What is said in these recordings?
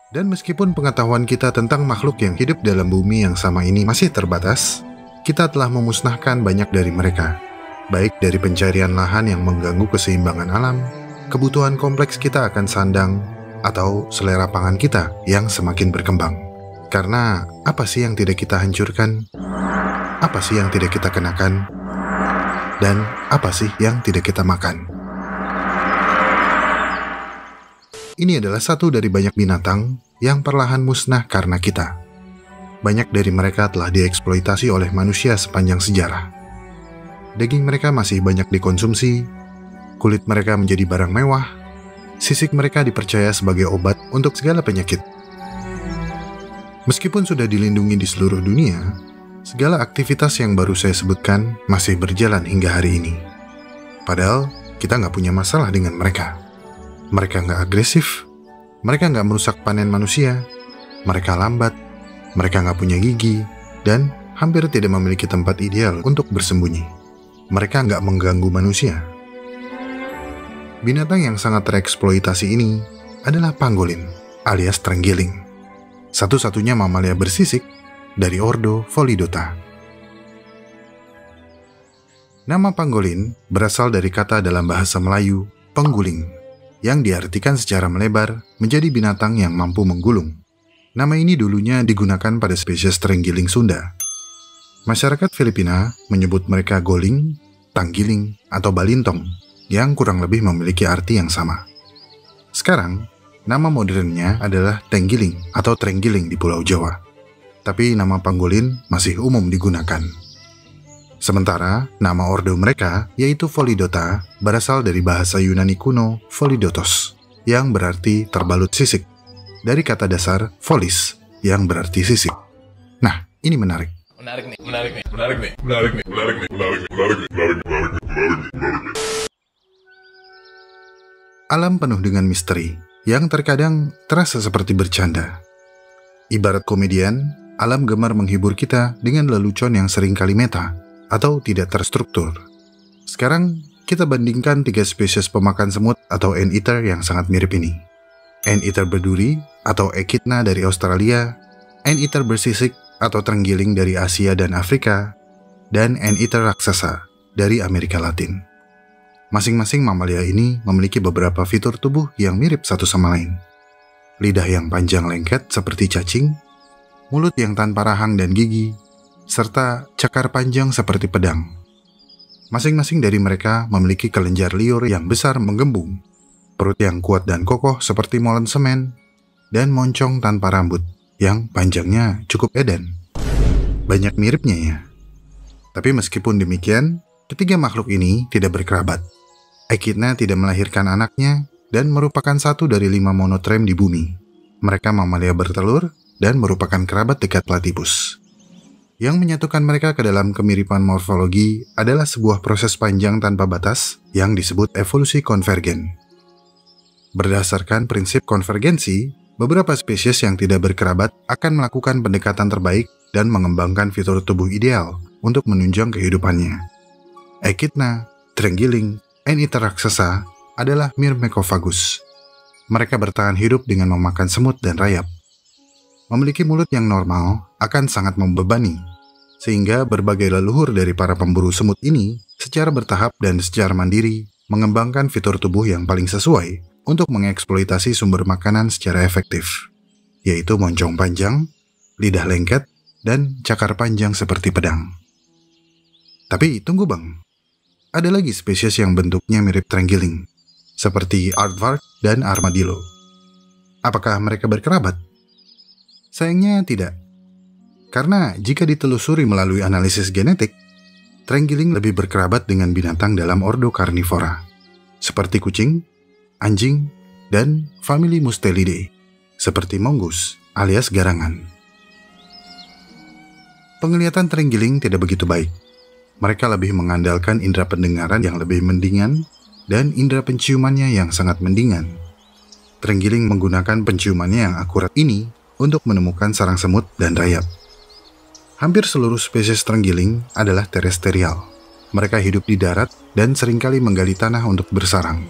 Dan meskipun pengetahuan kita tentang makhluk yang hidup dalam bumi yang sama ini masih terbatas, kita telah memusnahkan banyak dari mereka, baik dari pencarian lahan yang mengganggu keseimbangan alam, kebutuhan kompleks kita akan sandang, atau selera pangan kita yang semakin berkembang. Karena apa sih yang tidak kita hancurkan? Apa sih yang tidak kita kenakan? Dan apa sih yang tidak kita makan? Ini adalah satu dari banyak binatang yang perlahan musnah karena kita. Banyak dari mereka telah dieksploitasi oleh manusia sepanjang sejarah. Daging mereka masih banyak dikonsumsi, kulit mereka menjadi barang mewah, sisik mereka dipercaya sebagai obat untuk segala penyakit. Meskipun sudah dilindungi di seluruh dunia, segala aktivitas yang baru saya sebutkan masih berjalan hingga hari ini. Padahal kita nggak punya masalah dengan mereka. Mereka nggak agresif, mereka nggak merusak panen manusia, mereka lambat, mereka nggak punya gigi, dan hampir tidak memiliki tempat ideal untuk bersembunyi. Mereka nggak mengganggu manusia. Binatang yang sangat tereksploitasi ini adalah pangolin, alias terenggiling. Satu-satunya mamalia bersisik dari ordo Pholidota. Nama pangolin berasal dari kata dalam bahasa Melayu, pengguling, yang diartikan secara melebar menjadi binatang yang mampu menggulung. Nama ini dulunya digunakan pada spesies terenggiling Sunda. Masyarakat Filipina menyebut mereka goling, tanggiling, atau balintong, yang kurang lebih memiliki arti yang sama. Sekarang, nama modernnya adalah tenggiling atau terenggiling di Pulau Jawa. Tapi nama pangolin masih umum digunakan. Sementara, nama ordo mereka, yaitu Pholidota, berasal dari bahasa Yunani kuno Pholidotos, yang berarti terbalut sisik, dari kata dasar pholis, yang berarti sisik. Nah, ini menarik. Menarik nih. Alam penuh dengan misteri, yang terkadang terasa seperti bercanda. Ibarat komedian, alam gemar menghibur kita dengan lelucon yang seringkali meta, atau tidak terstruktur. Sekarang, kita bandingkan 3 spesies pemakan semut atau ant-eater yang sangat mirip ini. Ant-eater berduri atau Echidna dari Australia, ant-eater bersisik atau terenggiling dari Asia dan Afrika, dan ant-eater raksasa dari Amerika Latin. Masing-masing mamalia ini memiliki beberapa fitur tubuh yang mirip satu sama lain. Lidah yang panjang lengket seperti cacing, mulut yang tanpa rahang dan gigi, serta cakar panjang seperti pedang. Masing-masing dari mereka memiliki kelenjar liur yang besar menggembung, perut yang kuat dan kokoh seperti molen semen, dan moncong tanpa rambut yang panjangnya cukup edan. Banyak miripnya ya. Tapi meskipun demikian, ketiga makhluk ini tidak berkerabat. Echidna tidak melahirkan anaknya dan merupakan satu dari 5 monotrem di bumi. Mereka mamalia bertelur dan merupakan kerabat dekat platypus. Yang menyatukan mereka ke dalam kemiripan morfologi adalah sebuah proses panjang tanpa batas yang disebut evolusi konvergen. Berdasarkan prinsip konvergensi, beberapa spesies yang tidak berkerabat akan melakukan pendekatan terbaik dan mengembangkan fitur tubuh ideal untuk menunjang kehidupannya. Echidna, terenggiling, ant-eater raksasa adalah Myrmecophagous. Mereka bertahan hidup dengan memakan semut dan rayap. Memiliki mulut yang normal akan sangat membebani, sehingga berbagai leluhur dari para pemburu semut ini secara bertahap dan secara mandiri mengembangkan fitur tubuh yang paling sesuai untuk mengeksploitasi sumber makanan secara efektif, yaitu moncong panjang, lidah lengket, dan cakar panjang seperti pedang. Tapi tunggu bang, ada lagi spesies yang bentuknya mirip terenggiling, seperti aardvark dan armadillo. Apakah mereka berkerabat? Sayangnya tidak. Karena jika ditelusuri melalui analisis genetik, terenggiling lebih berkerabat dengan binatang dalam ordo karnivora, seperti kucing, anjing, dan famili Mustelidae, seperti mongoose alias garangan. Penglihatan terenggiling tidak begitu baik. Mereka lebih mengandalkan indera pendengaran yang lebih mendingan dan indera penciumannya yang sangat mendingan. Terenggiling menggunakan penciumannya yang akurat ini untuk menemukan sarang semut dan rayap. Hampir seluruh spesies terenggiling adalah terestrial. Mereka hidup di darat dan seringkali menggali tanah untuk bersarang.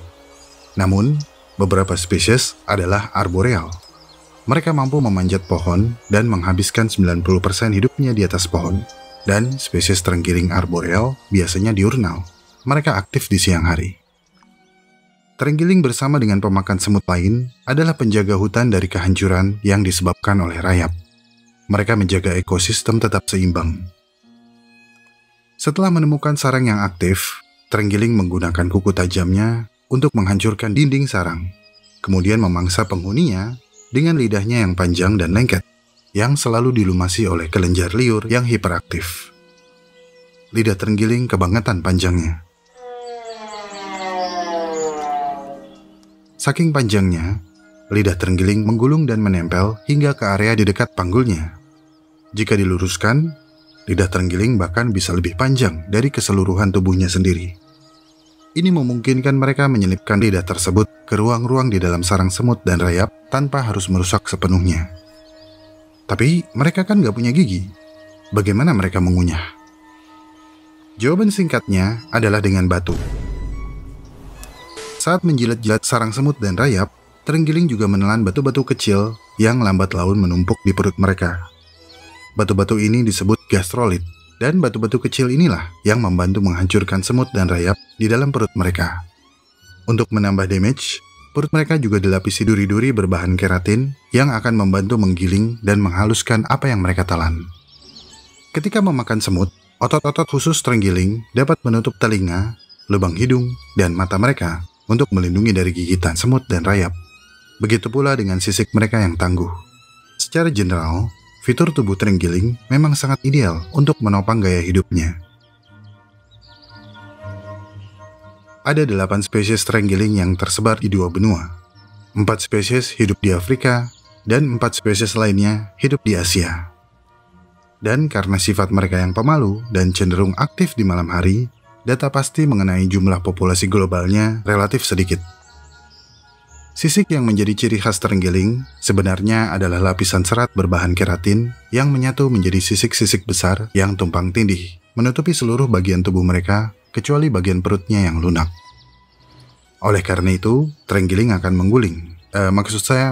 Namun, beberapa spesies adalah arboreal. Mereka mampu memanjat pohon dan menghabiskan 90% hidupnya di atas pohon. Dan spesies terenggiling arboreal biasanya diurnal. Mereka aktif di siang hari. Terenggiling bersama dengan pemakan semut lain adalah penjaga hutan dari kehancuran yang disebabkan oleh rayap. Mereka menjaga ekosistem tetap seimbang. Setelah menemukan sarang yang aktif, terenggiling menggunakan kuku tajamnya untuk menghancurkan dinding sarang, kemudian memangsa penghuninya dengan lidahnya yang panjang dan lengket, yang selalu dilumasi oleh kelenjar liur yang hiperaktif. Lidah terenggiling kebangetan panjangnya. Saking panjangnya, lidah terenggiling menggulung dan menempel hingga ke area di dekat panggulnya. Jika diluruskan, lidah terenggiling bahkan bisa lebih panjang dari keseluruhan tubuhnya sendiri. Ini memungkinkan mereka menyelipkan lidah tersebut ke ruang-ruang di dalam sarang semut dan rayap tanpa harus merusak sepenuhnya. Tapi mereka kan gak punya gigi. Bagaimana mereka mengunyah? Jawaban singkatnya adalah dengan batu. Saat menjilat-jilat sarang semut dan rayap, terenggiling juga menelan batu-batu kecil yang lambat laun menumpuk di perut mereka. Batu-batu ini disebut gastrolit, dan batu-batu kecil inilah yang membantu menghancurkan semut dan rayap di dalam perut mereka. Untuk menambah damage, perut mereka juga dilapisi duri-duri berbahan keratin yang akan membantu menggiling dan menghaluskan apa yang mereka telan. Ketika memakan semut, otot-otot khusus terenggiling dapat menutup telinga, lubang hidung, dan mata mereka untuk melindungi dari gigitan semut dan rayap. Begitu pula dengan sisik mereka yang tangguh. Secara general, fitur tubuh terenggiling memang sangat ideal untuk menopang gaya hidupnya. Ada 8 spesies terenggiling yang tersebar di 2 benua. 4 spesies hidup di Afrika, dan 4 spesies lainnya hidup di Asia. Dan karena sifat mereka yang pemalu dan cenderung aktif di malam hari, data pasti mengenai jumlah populasi globalnya relatif sedikit. Sisik yang menjadi ciri khas terenggiling sebenarnya adalah lapisan serat berbahan keratin yang menyatu menjadi sisik-sisik besar yang tumpang tindih, menutupi seluruh bagian tubuh mereka kecuali bagian perutnya yang lunak. Oleh karena itu, terenggiling akan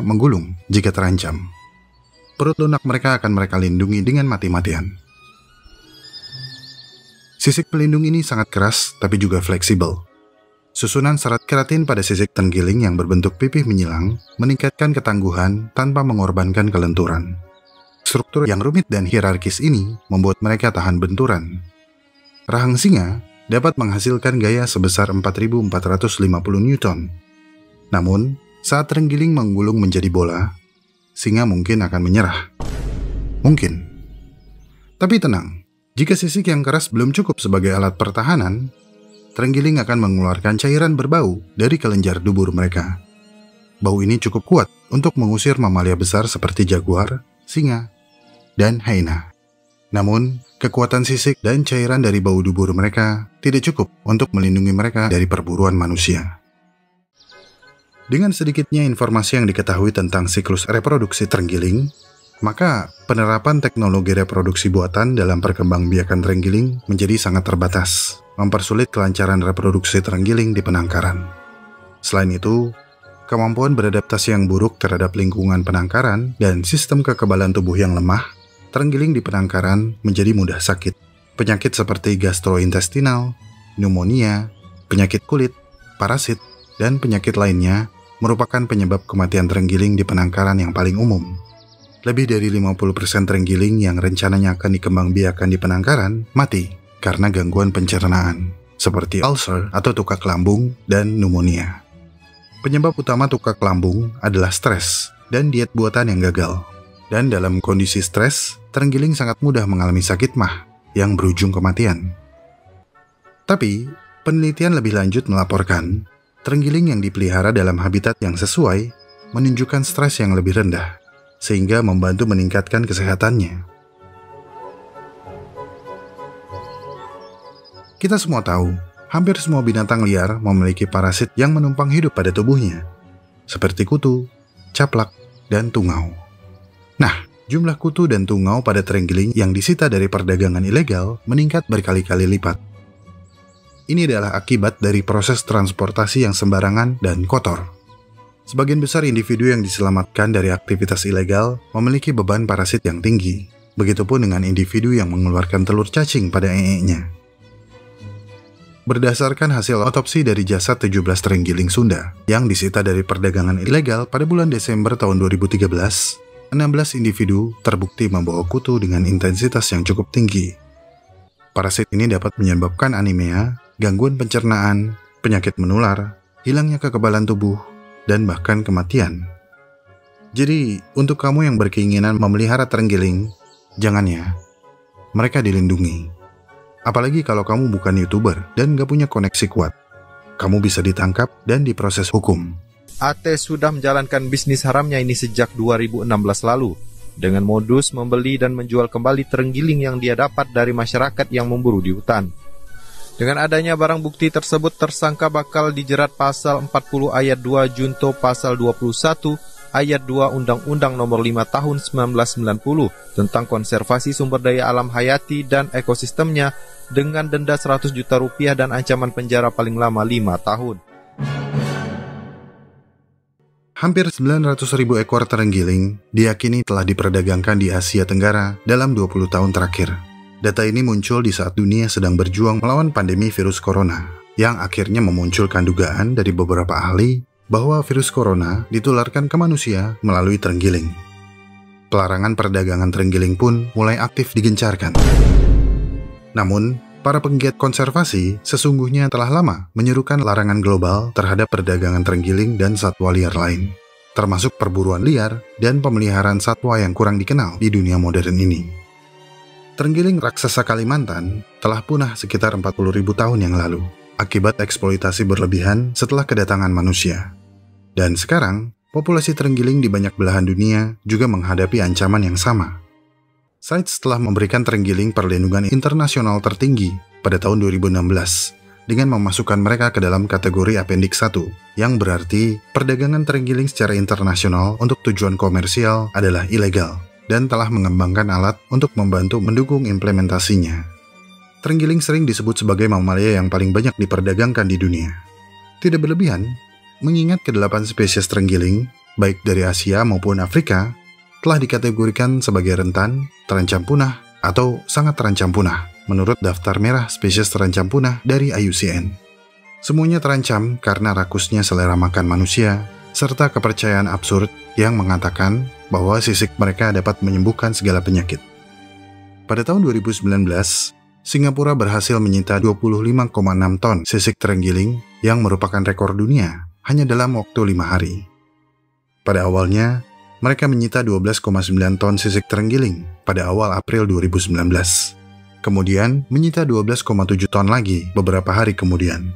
menggulung jika terancam. Perut lunak mereka akan mereka lindungi dengan mati-matian. Sisik pelindung ini sangat keras tapi juga fleksibel. Susunan serat keratin pada sisik terenggiling yang berbentuk pipih menyilang meningkatkan ketangguhan tanpa mengorbankan kelenturan. Struktur yang rumit dan hierarkis ini membuat mereka tahan benturan. Rahang singa dapat menghasilkan gaya sebesar 4.450 Newton. Namun, saat terenggiling menggulung menjadi bola, singa mungkin akan menyerah. Mungkin. Tapi tenang, jika sisik yang keras belum cukup sebagai alat pertahanan, terenggiling akan mengeluarkan cairan berbau dari kelenjar dubur mereka. Bau ini cukup kuat untuk mengusir mamalia besar seperti jaguar, singa, dan hyena. Namun, kekuatan sisik dan cairan dari bau dubur mereka tidak cukup untuk melindungi mereka dari perburuan manusia. Dengan sedikitnya informasi yang diketahui tentang siklus reproduksi terenggiling, maka penerapan teknologi reproduksi buatan dalam perkembangbiakan terenggiling menjadi sangat terbatas, mempersulit kelancaran reproduksi terenggiling di penangkaran. Selain itu, kemampuan beradaptasi yang buruk terhadap lingkungan penangkaran dan sistem kekebalan tubuh yang lemah, terenggiling di penangkaran menjadi mudah sakit. Penyakit seperti gastrointestinal, pneumonia, penyakit kulit, parasit, dan penyakit lainnya merupakan penyebab kematian terenggiling di penangkaran yang paling umum. Lebih dari 50% terenggiling yang rencananya akan dikembangbiakan di penangkaran mati karena gangguan pencernaan, seperti ulcer atau tukak lambung dan pneumonia. Penyebab utama tukak lambung adalah stres dan diet buatan yang gagal. Dan dalam kondisi stres, terenggiling sangat mudah mengalami sakit mah yang berujung kematian. Tapi, penelitian lebih lanjut melaporkan, terenggiling yang dipelihara dalam habitat yang sesuai menunjukkan stres yang lebih rendah, sehingga membantu meningkatkan kesehatannya. Kita semua tahu, hampir semua binatang liar memiliki parasit yang menumpang hidup pada tubuhnya, seperti kutu, caplak, dan tungau. Nah, jumlah kutu dan tungau pada terenggiling yang disita dari perdagangan ilegal meningkat berkali-kali lipat. Ini adalah akibat dari proses transportasi yang sembarangan dan kotor. Sebagian besar individu yang diselamatkan dari aktivitas ilegal memiliki beban parasit yang tinggi. Begitupun dengan individu yang mengeluarkan telur cacing pada ee-nya. Berdasarkan hasil otopsi dari jasad 17 terenggiling Sunda yang disita dari perdagangan ilegal pada bulan Desember tahun 2013, 16 individu terbukti membawa kutu dengan intensitas yang cukup tinggi. Parasit ini dapat menyebabkan anemia, gangguan pencernaan, penyakit menular, hilangnya kekebalan tubuh, dan bahkan kematian. Jadi, untuk kamu yang berkeinginan memelihara terenggiling, jangan ya. Mereka dilindungi. Apalagi kalau kamu bukan YouTuber dan gak punya koneksi kuat. Kamu bisa ditangkap dan diproses hukum. AT sudah menjalankan bisnis haramnya ini sejak 2016 lalu, dengan modus membeli dan menjual kembali terenggiling yang dia dapat dari masyarakat yang memburu di hutan. Dengan adanya barang bukti tersebut, tersangka bakal dijerat pasal 40 ayat 2 Junto pasal 21 ayat 2 Undang-Undang Nomor 5 Tahun 1990 tentang konservasi sumber daya alam hayati dan ekosistemnya dengan denda 100 juta rupiah dan ancaman penjara paling lama 5 tahun. Hampir 900.000 ekor terenggiling diyakini telah diperdagangkan di Asia Tenggara dalam 20 tahun terakhir. Data ini muncul di saat dunia sedang berjuang melawan pandemi virus corona, yang akhirnya memunculkan dugaan dari beberapa ahli bahwa virus corona ditularkan ke manusia melalui terenggiling. Pelarangan perdagangan terenggiling pun mulai aktif digencarkan. Namun, para penggiat konservasi sesungguhnya telah lama menyerukan larangan global terhadap perdagangan terenggiling dan satwa liar lain, termasuk perburuan liar dan pemeliharaan satwa yang kurang dikenal di dunia modern ini. Terenggiling raksasa Kalimantan telah punah sekitar 40.000 tahun yang lalu akibat eksploitasi berlebihan setelah kedatangan manusia. Dan sekarang, populasi terenggiling di banyak belahan dunia juga menghadapi ancaman yang sama. CITES telah memberikan terenggiling perlindungan internasional tertinggi pada tahun 2016 dengan memasukkan mereka ke dalam kategori Appendix 1, yang berarti perdagangan terenggiling secara internasional untuk tujuan komersial adalah ilegal dan telah mengembangkan alat untuk membantu mendukung implementasinya. Terenggiling sering disebut sebagai mamalia yang paling banyak diperdagangkan di dunia. Tidak berlebihan, mengingat ke-8 spesies terenggiling, baik dari Asia maupun Afrika, telah dikategorikan sebagai rentan, terancam punah, atau sangat terancam punah, menurut daftar merah spesies terancam punah dari IUCN. Semuanya terancam karena rakusnya selera makan manusia, serta kepercayaan absurd yang mengatakan bahwa sisik mereka dapat menyembuhkan segala penyakit. Pada tahun 2019, Singapura berhasil menyita 25,6 ton sisik terenggiling yang merupakan rekor dunia hanya dalam waktu 5 hari. Pada awalnya, mereka menyita 12,9 ton sisik terenggiling pada awal April 2019. Kemudian menyita 12,7 ton lagi beberapa hari kemudian.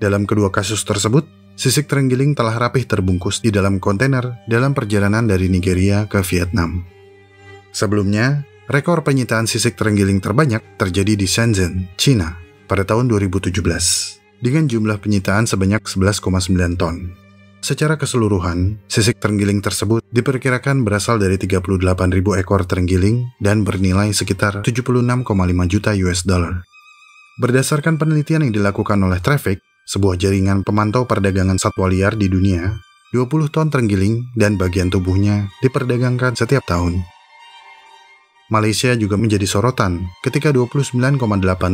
Dalam kedua kasus tersebut, sisik terenggiling telah rapih terbungkus di dalam kontainer dalam perjalanan dari Nigeria ke Vietnam. Sebelumnya, rekor penyitaan sisik terenggiling terbanyak terjadi di Shenzhen, China, pada tahun 2017, dengan jumlah penyitaan sebanyak 11,9 ton. Secara keseluruhan, sisik terenggiling tersebut diperkirakan berasal dari 38.000 ekor terenggiling dan bernilai sekitar 76,5 juta US dollar. Berdasarkan penelitian yang dilakukan oleh Traffic, sebuah jaringan pemantau perdagangan satwa liar di dunia, 20 ton terenggiling dan bagian tubuhnya diperdagangkan setiap tahun. Malaysia juga menjadi sorotan ketika 29,8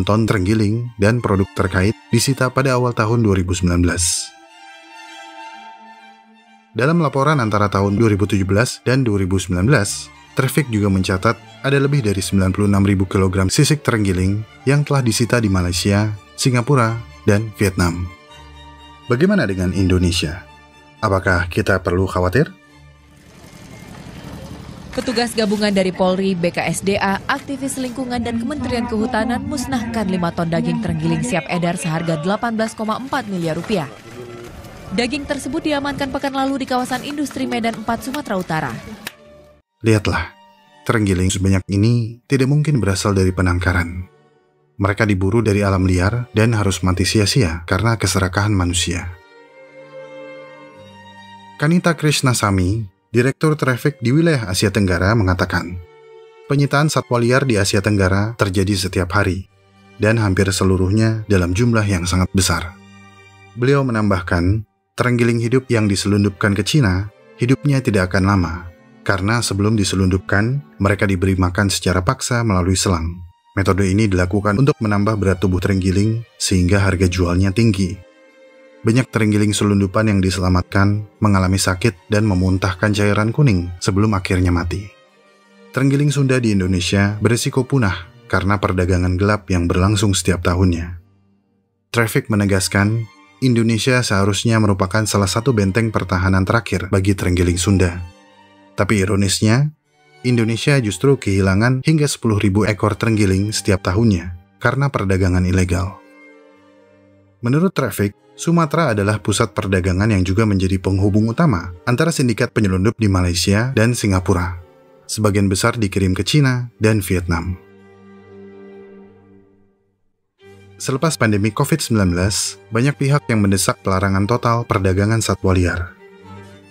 ton terenggiling dan produk terkait disita pada awal tahun 2019. Dalam laporan antara tahun 2017 dan 2019, Traffic juga mencatat ada lebih dari 96.000 kg sisik terenggiling yang telah disita di Malaysia, Singapura, dan Vietnam. Bagaimana dengan Indonesia? Apakah kita perlu khawatir? Petugas gabungan dari Polri, BKSDA, aktivis lingkungan dan Kementerian Kehutanan musnahkan 5 ton daging terenggiling siap edar seharga 18,4 miliar rupiah. Daging tersebut diamankan pekan lalu di kawasan industri Medan 4, Sumatera Utara. Lihatlah, terenggiling sebanyak ini tidak mungkin berasal dari penangkaran. Mereka diburu dari alam liar dan harus mati sia-sia karena keserakahan manusia. Kanita Krishnasamy, Direktur Traffic di wilayah Asia Tenggara, mengatakan, penyitaan satwa liar di Asia Tenggara terjadi setiap hari, dan hampir seluruhnya dalam jumlah yang sangat besar. Beliau menambahkan, terenggiling hidup yang diselundupkan ke Cina, hidupnya tidak akan lama. Karena sebelum diselundupkan, mereka diberi makan secara paksa melalui selang. Metode ini dilakukan untuk menambah berat tubuh terenggiling sehingga harga jualnya tinggi. Banyak terenggiling selundupan yang diselamatkan mengalami sakit dan memuntahkan cairan kuning sebelum akhirnya mati. Terenggiling Sunda di Indonesia berisiko punah karena perdagangan gelap yang berlangsung setiap tahunnya. Traffic menegaskan, Indonesia seharusnya merupakan salah satu benteng pertahanan terakhir bagi terenggiling Sunda. Tapi ironisnya, Indonesia justru kehilangan hingga 10.000 ekor terenggiling setiap tahunnya karena perdagangan ilegal. Menurut Traffic, Sumatera adalah pusat perdagangan yang juga menjadi penghubung utama antara sindikat penyelundup di Malaysia dan Singapura. Sebagian besar dikirim ke Cina dan Vietnam. Selepas pandemi COVID-19, banyak pihak yang mendesak pelarangan total perdagangan satwa liar.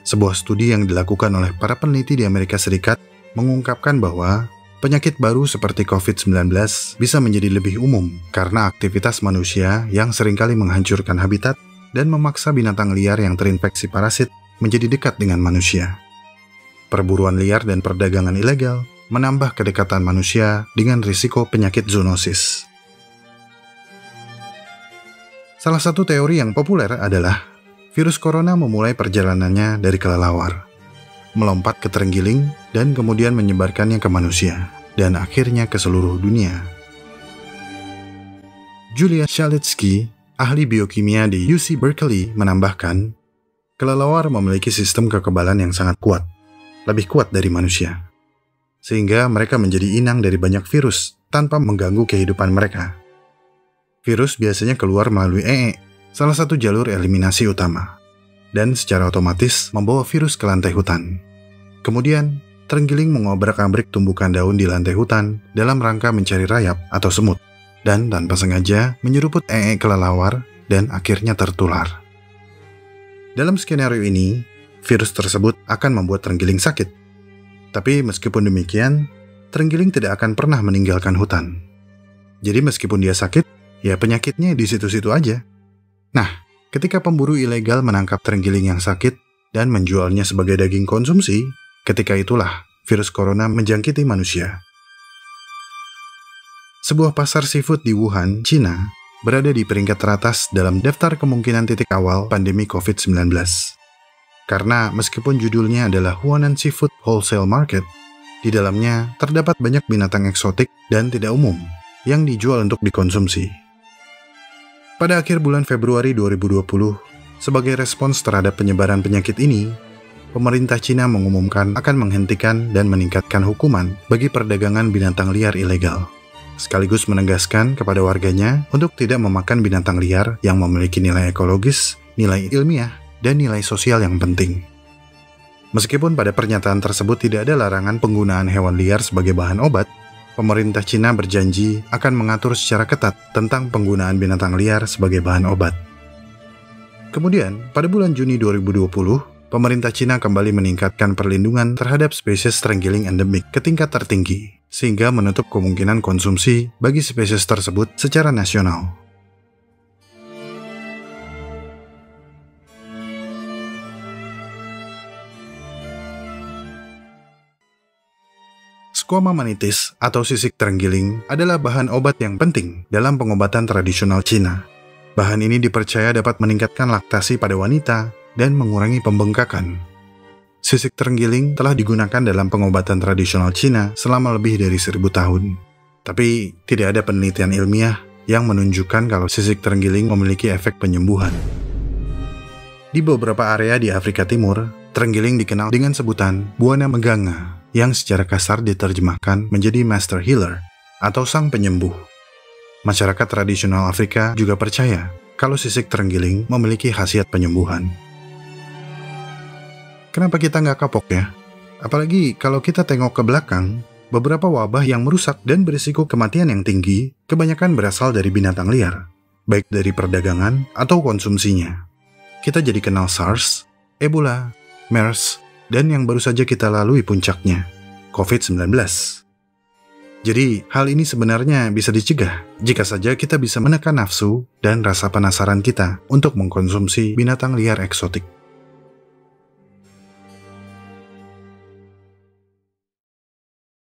Sebuah studi yang dilakukan oleh para peneliti di Amerika Serikat mengungkapkan bahwa penyakit baru seperti COVID-19 bisa menjadi lebih umum karena aktivitas manusia yang seringkali menghancurkan habitat dan memaksa binatang liar yang terinfeksi parasit menjadi dekat dengan manusia. Perburuan liar dan perdagangan ilegal menambah kedekatan manusia dengan risiko penyakit zoonosis. Salah satu teori yang populer adalah virus corona memulai perjalanannya dari kelelawar, melompat ke terenggiling, dan kemudian menyebarkannya ke manusia, dan akhirnya ke seluruh dunia. Julia Shalitsky, ahli biokimia di UC Berkeley, menambahkan, kelelawar memiliki sistem kekebalan yang sangat kuat, lebih kuat dari manusia, sehingga mereka menjadi inang dari banyak virus tanpa mengganggu kehidupan mereka. Virus biasanya keluar melalui ee, salah satu jalur eliminasi utama, dan secara otomatis membawa virus ke lantai hutan. Kemudian, terenggiling mengobrak-abrik tumbukan daun di lantai hutan dalam rangka mencari rayap atau semut, dan tanpa sengaja menyeruput ee kelelawar dan akhirnya tertular. Dalam skenario ini, virus tersebut akan membuat terenggiling sakit. Tapi meskipun demikian, terenggiling tidak akan pernah meninggalkan hutan. Jadi meskipun dia sakit, ya penyakitnya di situ-situ aja. Nah, ketika pemburu ilegal menangkap terenggiling yang sakit dan menjualnya sebagai daging konsumsi, ketika itulah virus corona menjangkiti manusia. Sebuah pasar seafood di Wuhan, China, berada di peringkat teratas dalam daftar kemungkinan titik awal pandemi COVID-19. Karena meskipun judulnya adalah Huanan Seafood Wholesale Market, di dalamnya terdapat banyak binatang eksotik dan tidak umum yang dijual untuk dikonsumsi. Pada akhir bulan Februari 2020, sebagai respons terhadap penyebaran penyakit ini, pemerintah Cina mengumumkan akan menghentikan dan meningkatkan hukuman bagi perdagangan binatang liar ilegal, sekaligus menegaskan kepada warganya untuk tidak memakan binatang liar yang memiliki nilai ekologis, nilai ilmiah, dan nilai sosial yang penting. Meskipun pada pernyataan tersebut tidak ada larangan penggunaan hewan liar sebagai bahan obat, pemerintah Cina berjanji akan mengatur secara ketat tentang penggunaan binatang liar sebagai bahan obat. Kemudian, pada bulan Juni 2020, pemerintah Cina kembali meningkatkan perlindungan terhadap spesies terenggiling endemik ke tingkat tertinggi, sehingga menutup kemungkinan konsumsi bagi spesies tersebut secara nasional. Squama manitis atau sisik terenggiling adalah bahan obat yang penting dalam pengobatan tradisional Cina. Bahan ini dipercaya dapat meningkatkan laktasi pada wanita dan mengurangi pembengkakan. Sisik terenggiling telah digunakan dalam pengobatan tradisional Cina selama lebih dari 1000 tahun. Tapi tidak ada penelitian ilmiah yang menunjukkan kalau sisik terenggiling memiliki efek penyembuhan. Di beberapa area di Afrika Timur, terenggiling dikenal dengan sebutan Buana Meganga, yang secara kasar diterjemahkan menjadi Master Healer atau Sang Penyembuh. Masyarakat tradisional Afrika juga percaya kalau sisik terenggiling memiliki khasiat penyembuhan. Kenapa kita nggak kapok ya? Apalagi kalau kita tengok ke belakang, beberapa wabah yang merusak dan berisiko kematian yang tinggi kebanyakan berasal dari binatang liar, baik dari perdagangan atau konsumsinya. Kita jadi kenal SARS, Ebola, MERS, dan yang baru saja kita lalui puncaknya, COVID-19. Jadi, hal ini sebenarnya bisa dicegah jika saja kita bisa menekan nafsu dan rasa penasaran kita untuk mengkonsumsi binatang liar eksotik.